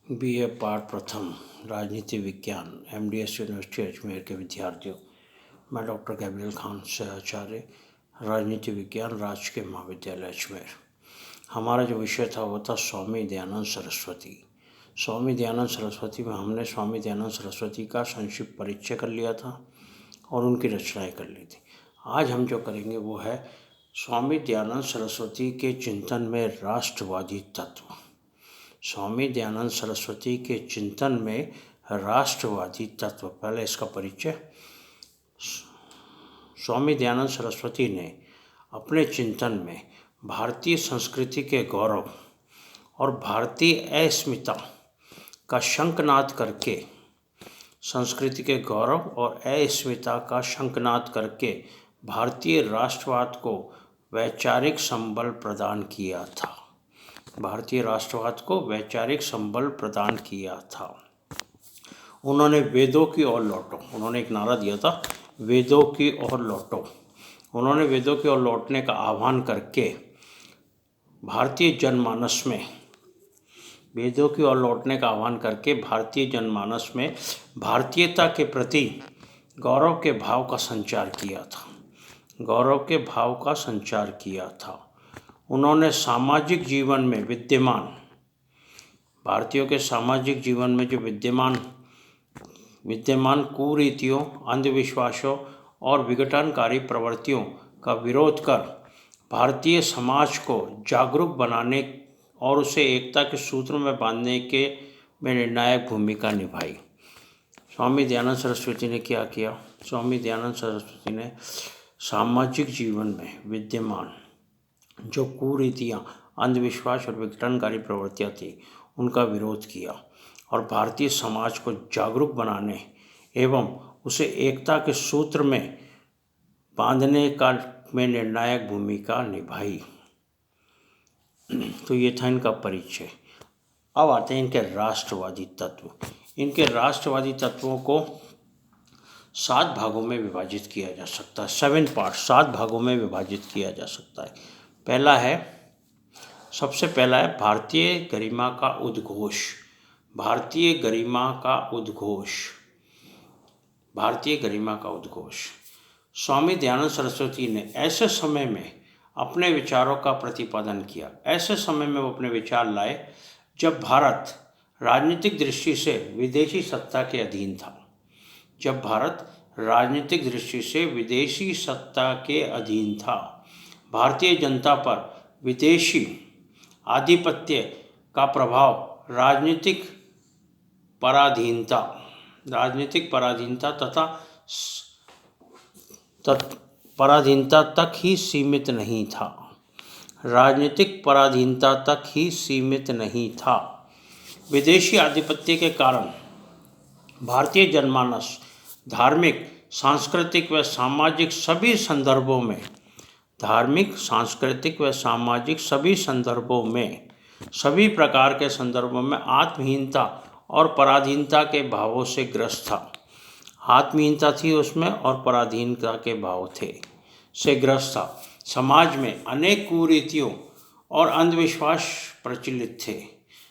BA part प्रथम राजनीति विज्ञान एमडीएस यूनिवर्सिटी अजमेर के विद्यार्थियों, मैं डॉक्टर गैब्रियल खान आचार्य, राजनीति विज्ञान राजकीय महाविद्यालय अजमेर। हमारा जो विषय था वो था स्वामी दयानंद सरस्वती। स्वामी दयानंद सरस्वती में हमने स्वामी दयानंद सरस्वती का संक्षिप्त परिचय कर लिया था और उनकी रचनाएं कर ली थी। आज हम जो करेंगे वो है स्वामी दयानंद सरस्वती के चिंतन में राष्ट्रवादी तत्व। स्वामी दयानंद सरस्वती के चिंतन में राष्ट्रवादी तत्व। पहले इसका परिचय। स्वामी दयानंद सरस्वती ने अपने चिंतन में भारतीय संस्कृति के गौरव और भारतीय अस्मिता का शंखनाद करके संस्कृति के गौरव और अस्मिता का शंखनाद करके भारतीय राष्ट्रवाद को वैचारिक संबल प्रदान किया था। भारतीय राष्ट्रवाद को वैचारिक संबल प्रदान किया था। उन्होंने वेदों की ओर लौटो। उन्होंने एक नारा दिया था, वेदों की ओर लौटो। उन्होंने वेदों की ओर लौटने का आह्वान करके भारतीय जनमानस में वेदों की ओर लौटने का आह्वान करके भारतीय जनमानस में भारतीयता के प्रति गौरव के भाव का संचार किया था। गौरव के भाव का संचार किया था। उन्होंने सामाजिक जीवन में विद्यमान भारतीयों के सामाजिक जीवन में जो विद्यमान कुरीतियों, अंधविश्वासों और विघटनकारी प्रवृत्तियों का विरोध कर भारतीय समाज को जागरूक बनाने और उसे एकता के सूत्र में बांधने में निर्णायक भूमिका निभाई। स्वामी दयानंद सरस्वती ने क्या किया? स्वामी दयानंद सरस्वती ने सामाजिक जीवन में विद्यमान जो कुरीतियाँ, अंधविश्वास और विघटनकारी प्रवृत्तियाँ थी उनका विरोध किया और भारतीय समाज को जागरूक बनाने एवं उसे एकता के सूत्र में बांधने में निर्णायक भूमिका निभाई। तो ये था इनका परिचय। अब आते हैं इनके राष्ट्रवादी तत्व। इनके राष्ट्रवादी तत्वों को 7 भागों में विभाजित किया जा सकता है। 7 पार्ट, 7 भागों में विभाजित किया जा सकता है। सबसे पहला है भारतीय गरिमा का उद्घोष। भारतीय गरिमा का उद्घोष। भारतीय गरिमा का उद्घोष। स्वामी दयानंद सरस्वती ने ऐसे समय में अपने विचारों का प्रतिपादन किया। ऐसे समय में वो अपने विचार लाए जब भारत राजनीतिक दृष्टि से विदेशी सत्ता के अधीन था। जब भारत राजनीतिक दृष्टि से विदेशी सत्ता के अधीन था। भारतीय जनता पर विदेशी आधिपत्य का प्रभाव राजनीतिक पराधीनता तक ही सीमित नहीं था। राजनीतिक पराधीनता तक ही सीमित नहीं था। विदेशी आधिपत्य के कारण भारतीय जनमानस धार्मिक, सांस्कृतिक व सामाजिक सभी संदर्भों में सभी प्रकार के संदर्भों में आत्महीनता और पराधीनता के भावों से ग्रस्त था। आत्महीनता थी उसमें और पराधीनता के भाव से ग्रस्त था। समाज में अनेक कुरीतियों और अंधविश्वास प्रचलित थे।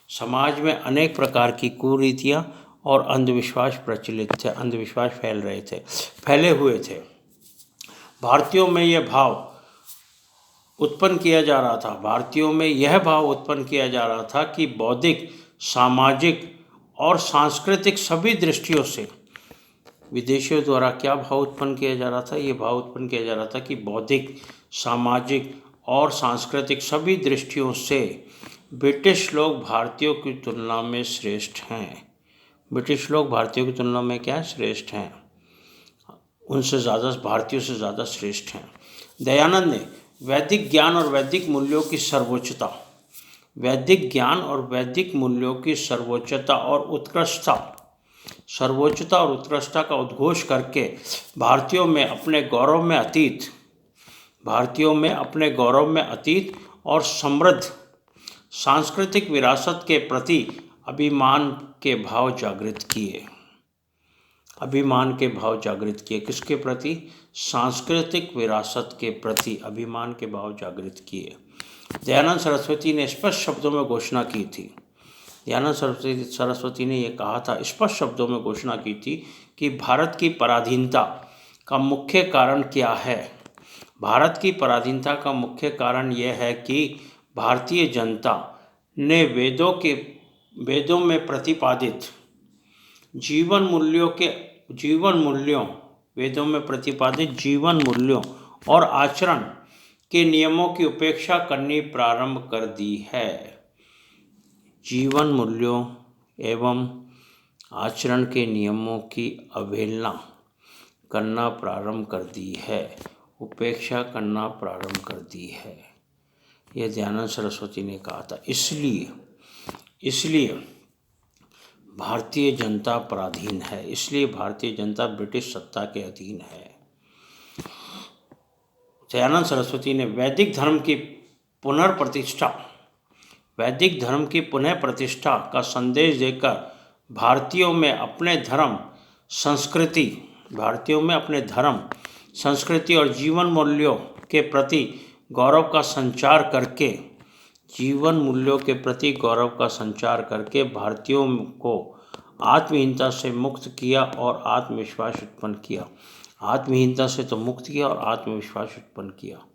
समाज में अनेक प्रकार की कुरीतियाँ और अंधविश्वास प्रचलित थे। अंधविश्वास फैले हुए थे। भारतीयों में यह भाव उत्पन्न किया जा रहा था। भारतीयों में यह भाव उत्पन्न किया जा रहा था कि बौद्धिक, सामाजिक और सांस्कृतिक सभी दृष्टियों से विदेशियों द्वारा क्या भाव उत्पन्न किया जा रहा था? ये भाव उत्पन्न किया जा रहा था कि बौद्धिक, सामाजिक और सांस्कृतिक सभी दृष्टियों से ब्रिटिश लोग भारतीयों की तुलना में श्रेष्ठ हैं। ब्रिटिश लोग भारतीयों की तुलना में क्या श्रेष्ठ हैं? उनसे ज़्यादा, भारतीयों से ज़्यादा श्रेष्ठ हैं। दयानंद ने वैदिक ज्ञान और वैदिक मूल्यों की सर्वोच्चता और उत्कृष्टता का उद्घोष करके भारतीयों में अपने गौरव में अतीत और समृद्ध सांस्कृतिक विरासत के प्रति अभिमान के भाव जागृत किए। किसके प्रति? सांस्कृतिक विरासत के प्रति अभिमान के भाव जागृत किए। दयानंद सरस्वती ने स्पष्ट शब्दों में घोषणा की थी दयानंद सरस्वती ने यह कहा था, स्पष्ट शब्दों में घोषणा की थी कि भारत की पराधीनता का मुख्य कारण क्या है। भारत की पराधीनता का मुख्य कारण यह है कि भारतीय जनता ने वेदों में प्रतिपादित वेदों में प्रतिपादित जीवन मूल्यों और आचरण के नियमों की उपेक्षा करनी प्रारंभ कर दी है। जीवन मूल्यों एवं आचरण के नियमों की अवहेलना करना प्रारंभ कर दी है, उपेक्षा करना प्रारंभ कर दी है, यह दयानंद सरस्वती ने कहा था। इसलिए भारतीय जनता पराधीन है, इसलिए भारतीय जनता ब्रिटिश सत्ता के अधीन है। दयानंद सरस्वती ने वैदिक धर्म की पुनः प्रतिष्ठा का संदेश देकर भारतीयों में अपने धर्म, संस्कृति और जीवन मूल्यों के प्रति गौरव का संचार करके भारतीयों को आत्महीनता से मुक्त किया और आत्मविश्वास उत्पन्न किया। आत्महीनता से तो मुक्त किया और आत्मविश्वास उत्पन्न किया।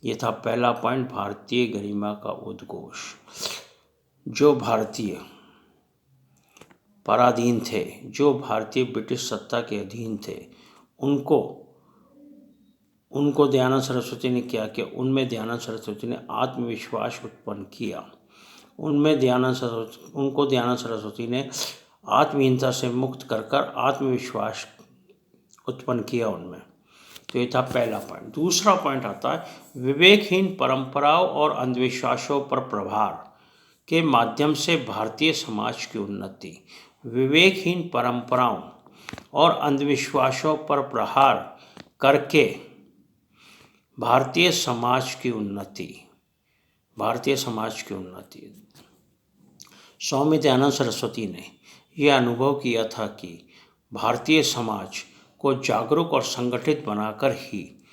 ये था पहला पॉइंट, भारतीय गरिमा का उद्घोष। जो भारतीय पराधीन थे, जो भारतीय ब्रिटिश सत्ता के अधीन थे, उनको दयानंद सरस्वती ने क्या किया? उनमें दयानंद सरस्वती ने आत्मविश्वास उत्पन्न किया। उनको दयानंद सरस्वती ने आत्महीनता से मुक्त कर आत्मविश्वास उत्पन्न किया उनमें। तो ये था पहला पॉइंट। दूसरा पॉइंट आता है विवेकहीन परंपराओं और अंधविश्वासों पर प्रहार के माध्यम से भारतीय समाज की उन्नति। विवेकहीन परंपराओं और अंधविश्वासों पर प्रहार करके भारतीय समाज की उन्नति। स्वामी दयानंद सरस्वती ने यह अनुभव किया था कि भारतीय समाज को जागरूक और संगठित बनाकर ही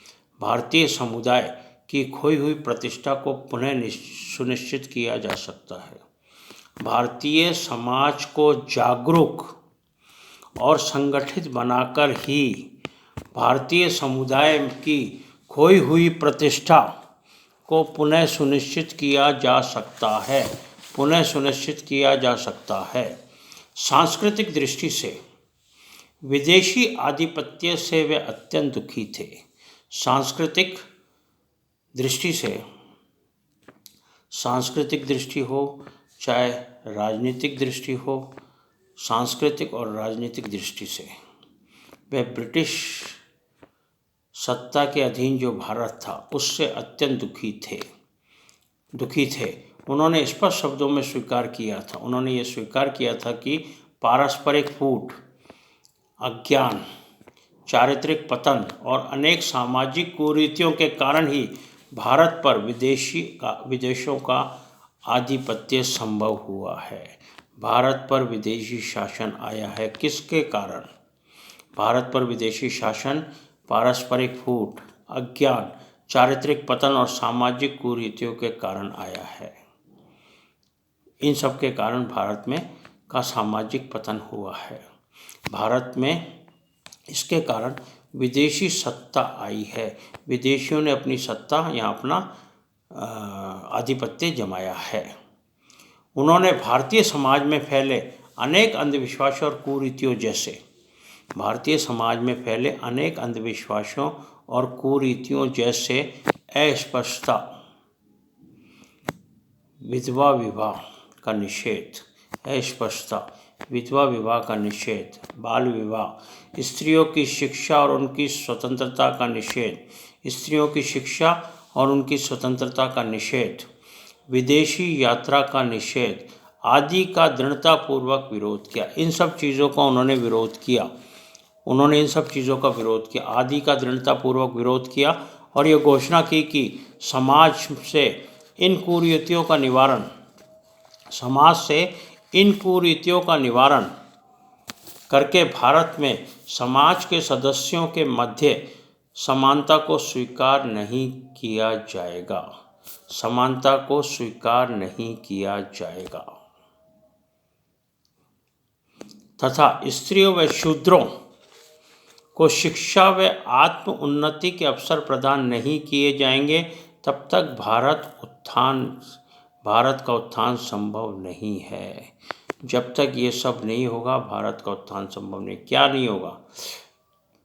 भारतीय समुदाय की खोई हुई प्रतिष्ठा को पुनः सुनिश्चित किया जा सकता है। भारतीय समाज को जागरूक और संगठित बनाकर ही भारतीय समुदाय की खोई हुई प्रतिष्ठा को पुनः सुनिश्चित किया जा सकता है। सांस्कृतिक दृष्टि से विदेशी आधिपत्य से वे अत्यंत दुखी थे। सांस्कृतिक दृष्टि हो, चाहे राजनीतिक दृष्टि हो, सांस्कृतिक और राजनीतिक दृष्टि से वे ब्रिटिश सत्ता के अधीन जो भारत था उससे अत्यंत दुखी थे। उन्होंने स्पष्ट शब्दों में स्वीकार किया था कि पारस्परिक फूट, अज्ञान, चारित्रिक पतन और अनेक सामाजिक कुरीतियों के कारण ही भारत पर विदेशों का आधिपत्य संभव हुआ है। भारत पर विदेशी शासन आया है किसके कारण? भारत पर विदेशी शासन पारस्परिक फूट, अज्ञान, चारित्रिक पतन और सामाजिक कुरीतियों के कारण आया है। इन सब के कारण भारत में का सामाजिक पतन हुआ है। भारत में इसके कारण विदेशी सत्ता आई है। विदेशियों ने अपनी सत्ता या अपना आधिपत्य जमाया है। उन्होंने भारतीय समाज में फैले अनेक अंधविश्वासों और कुरीतियों जैसे अस्पृश्यता, विधवा विवाह का निषेध, बाल विवाह, स्त्रियों की शिक्षा और उनकी स्वतंत्रता का निषेध, विदेशी यात्रा का निषेध आदि का दृढ़तापूर्वक विरोध किया। इन सब चीज़ों का उन्होंने आदि का दृढ़तापूर्वक विरोध किया और ये घोषणा की कि समाज से इन कुरीतियों का निवारण करके भारत में समाज के सदस्यों के मध्य समानता को स्वीकार नहीं किया जाएगा। तथा स्त्रियों व शूद्रों को शिक्षा व आत्म उन्नति के अवसर प्रदान नहीं किए जाएंगे, तब तक भारत का उत्थान संभव नहीं है। जब तक ये सब नहीं होगा, भारत का उत्थान संभव नहीं। क्या नहीं होगा?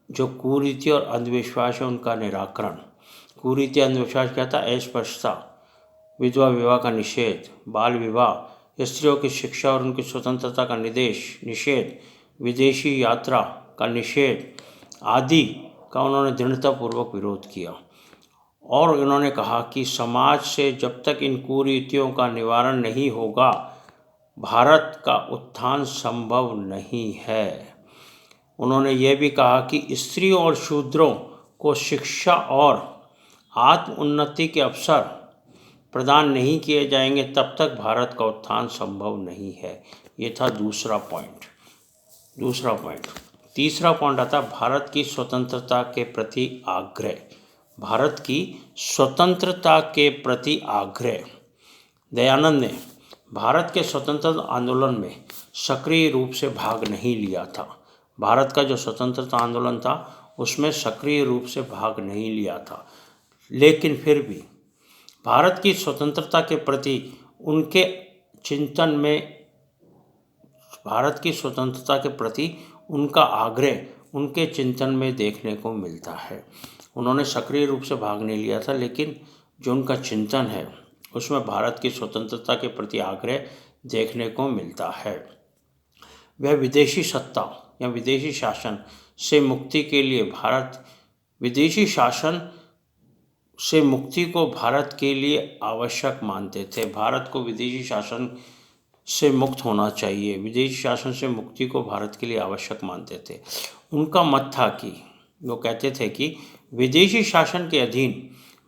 जो कुरीति और अंधविश्वास है उनका निराकरण। कुरीति अंधविश्वास क्या था? अस्पृश्यता, विधवा विवाह का निषेध, बाल विवाह, स्त्रियों की शिक्षा और उनकी स्वतंत्रता का निषेध, विदेशी यात्रा का निषेध आदि का उन्होंने दृढ़तापूर्वक विरोध किया। और उन्होंने कहा कि समाज से जब तक इन कुरीतियों का निवारण नहीं होगा, भारत का उत्थान संभव नहीं है। उन्होंने ये भी कहा कि स्त्रियों और शूद्रों को शिक्षा और आत्म उन्नति के अवसर प्रदान नहीं किए जाएंगे, तब तक भारत का उत्थान संभव नहीं है। ये था दूसरा पॉइंट। तीसरा पॉइंट आता भारत की स्वतंत्रता के प्रति आग्रह। भारत की स्वतंत्रता के प्रति आग्रह। दयानंद ने भारत के स्वतंत्रता आंदोलन में सक्रिय रूप से भाग नहीं लिया था। भारत का जो स्वतंत्रता आंदोलन था उसमें सक्रिय रूप से भाग नहीं लिया था, लेकिन फिर भी भारत की स्वतंत्रता के प्रति उनके चिंतन में, भारत की स्वतंत्रता के प्रति उनका आग्रह उनके चिंतन में देखने को मिलता है। उन्होंने सक्रिय रूप से भाग नहीं लिया था, लेकिन जो उनका चिंतन है उसमें भारत की स्वतंत्रता के प्रति आग्रह देखने को मिलता है। वह विदेशी सत्ता या विदेशी शासन से मुक्ति के लिए विदेशी शासन से मुक्ति को भारत के लिए आवश्यक मानते थे। भारत को विदेशी शासन से मुक्त होना चाहिए, विदेशी शासन से मुक्ति को भारत के लिए आवश्यक मानते थे। उनका मत था कि वो कहते थे कि विदेशी शासन के अधीन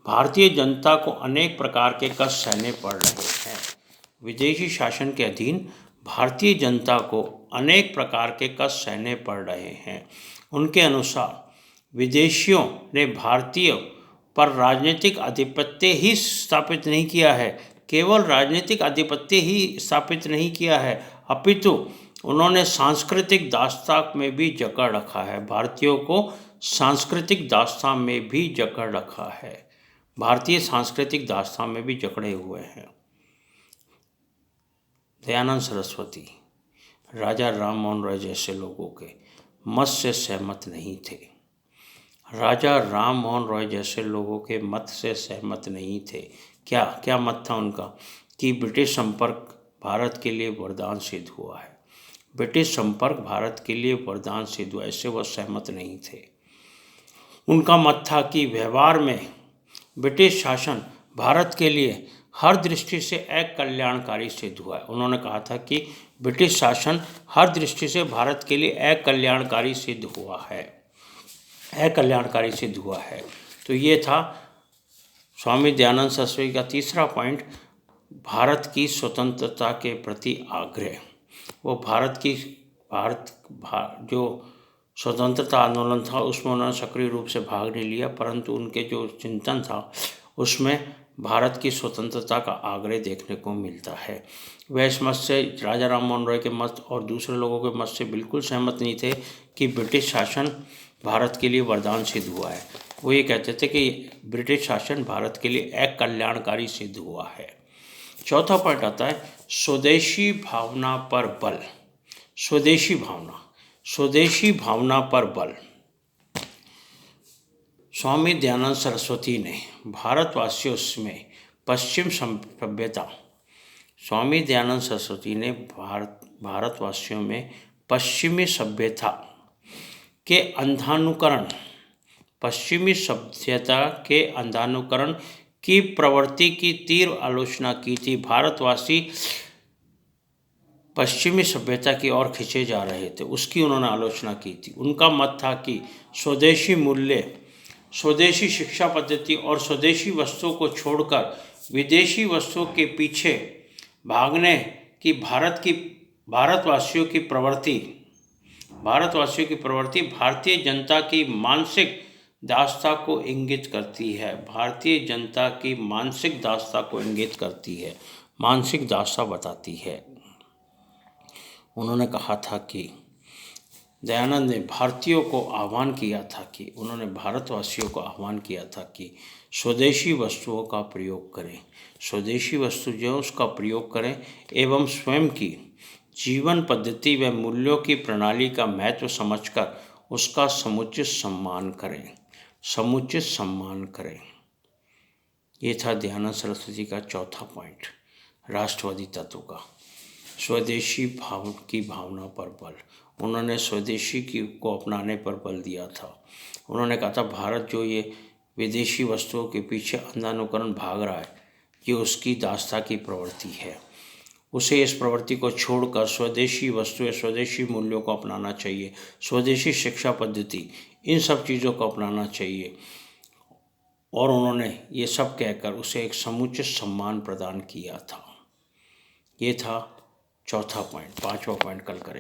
भारतीय जनता को अनेक प्रकार के कष्ट सहने पड़ रहे हैं। विदेशी शासन के अधीन भारतीय जनता को अनेक प्रकार के कष्ट सहने पड़ रहे हैं। उनके अनुसार विदेशियों ने भारतीय पर राजनीतिक आधिपत्य ही स्थापित नहीं किया है, केवल राजनीतिक आधिपत्य ही स्थापित नहीं किया है, अपितु उन्होंने सांस्कृतिक दास्तान में भी जकड़ रखा है। भारतीयों को सांस्कृतिक दास्तान में भी जकड़ रखा है, भारतीय सांस्कृतिक दास्तान में भी जकड़े हुए हैं। दयानंद सरस्वती राजा राम मोहन रॉय जैसे लोगों के मत से सहमत नहीं थे। राजा राम मोहन रॉय जैसे लोगों के मत से सहमत नहीं थे। क्या मत था उनका? कि ब्रिटिश संपर्क भारत के लिए वरदान सिद्ध हुआ है। ब्रिटिश संपर्क भारत के लिए वरदान सिद्ध हुआ, इससे वह सहमत नहीं थे। उनका मत था कि व्यवहार में ब्रिटिश शासन भारत के लिए हर दृष्टि से अकल्याणकारी सिद्ध हुआ है। उन्होंने कहा था कि ब्रिटिश शासन हर दृष्टि से भारत के लिए अकल्याणकारी सिद्ध हुआ है। तो ये था स्वामी दयानंद सरस्वती का तीसरा पॉइंट, भारत की स्वतंत्रता के प्रति आग्रह। वो जो स्वतंत्रता आंदोलन था उसमें उन्होंने सक्रिय रूप से भाग नहीं लिया, परंतु उनके जो चिंतन था उसमें भारत की स्वतंत्रता का आग्रह देखने को मिलता है। वह इस मत से, राजा राम मोहन रॉय के मत और दूसरे लोगों के मत से बिल्कुल सहमत नहीं थे कि ब्रिटिश शासन भारत के लिए वरदान सिद्ध हुआ है। वो ये कहते थे कि ब्रिटिश शासन भारत के लिए अकल्याणकारी सिद्ध हुआ है। चौथा पॉइंट आता है स्वदेशी भावना पर बल। स्वदेशी भावना पर बल। स्वामी दयानंद सरस्वती ने भारतवासियों में पश्चिम सभ्यता स्वामी दयानंद सरस्वती ने भारतवासियों में पश्चिमी सभ्यता के अंधानुकरण की प्रवृत्ति की तीव्र आलोचना की थी। भारतवासी पश्चिमी सभ्यता की ओर खींचे जा रहे थे, उसकी उन्होंने आलोचना की थी। उनका मत था कि स्वदेशी मूल्य, स्वदेशी शिक्षा पद्धति और स्वदेशी वस्तुओं को छोड़कर विदेशी वस्तुओं के पीछे भागने की भारतवासियों की प्रवृत्ति भारतीय जनता की मानसिक दास्ता को इंगित करती है। भारतीय जनता की मानसिक दास्ता को इंगित करती है, मानसिक दास्ता बताती है। उन्होंने कहा था कि दयानंद ने भारतीयों को आह्वान किया था कि उन्होंने भारतवासियों को आह्वान किया था कि स्वदेशी वस्तुओं का प्रयोग करें, स्वदेशी वस्तु जो उसका प्रयोग करें एवं स्वयं की जीवन पद्धति व मूल्यों की प्रणाली का महत्व समझकर उसका समुचित सम्मान करें, समुचित सम्मान करें। ये था दयानंद सरस्वती का चौथा पॉइंट, राष्ट्रवादी तत्व का। स्वदेशी भाव की भावना पर बल, उन्होंने स्वदेशी की को अपनाने पर बल दिया था। उन्होंने कहा था भारत जो ये विदेशी वस्तुओं के पीछे अंधानुकरण भाग रहा है, ये उसकी दास्ता की प्रवृत्ति है। उसे इस प्रवृत्ति को छोड़कर स्वदेशी वस्तुएं, स्वदेशी मूल्यों को अपनाना चाहिए, स्वदेशी शिक्षा पद्धति, इन सब चीज़ों को अपनाना चाहिए। और उन्होंने ये सब कहकर उसे एक समुचित सम्मान प्रदान किया था। ये था चौथा पॉइंट। पांचवा पॉइंट कल करेंगे।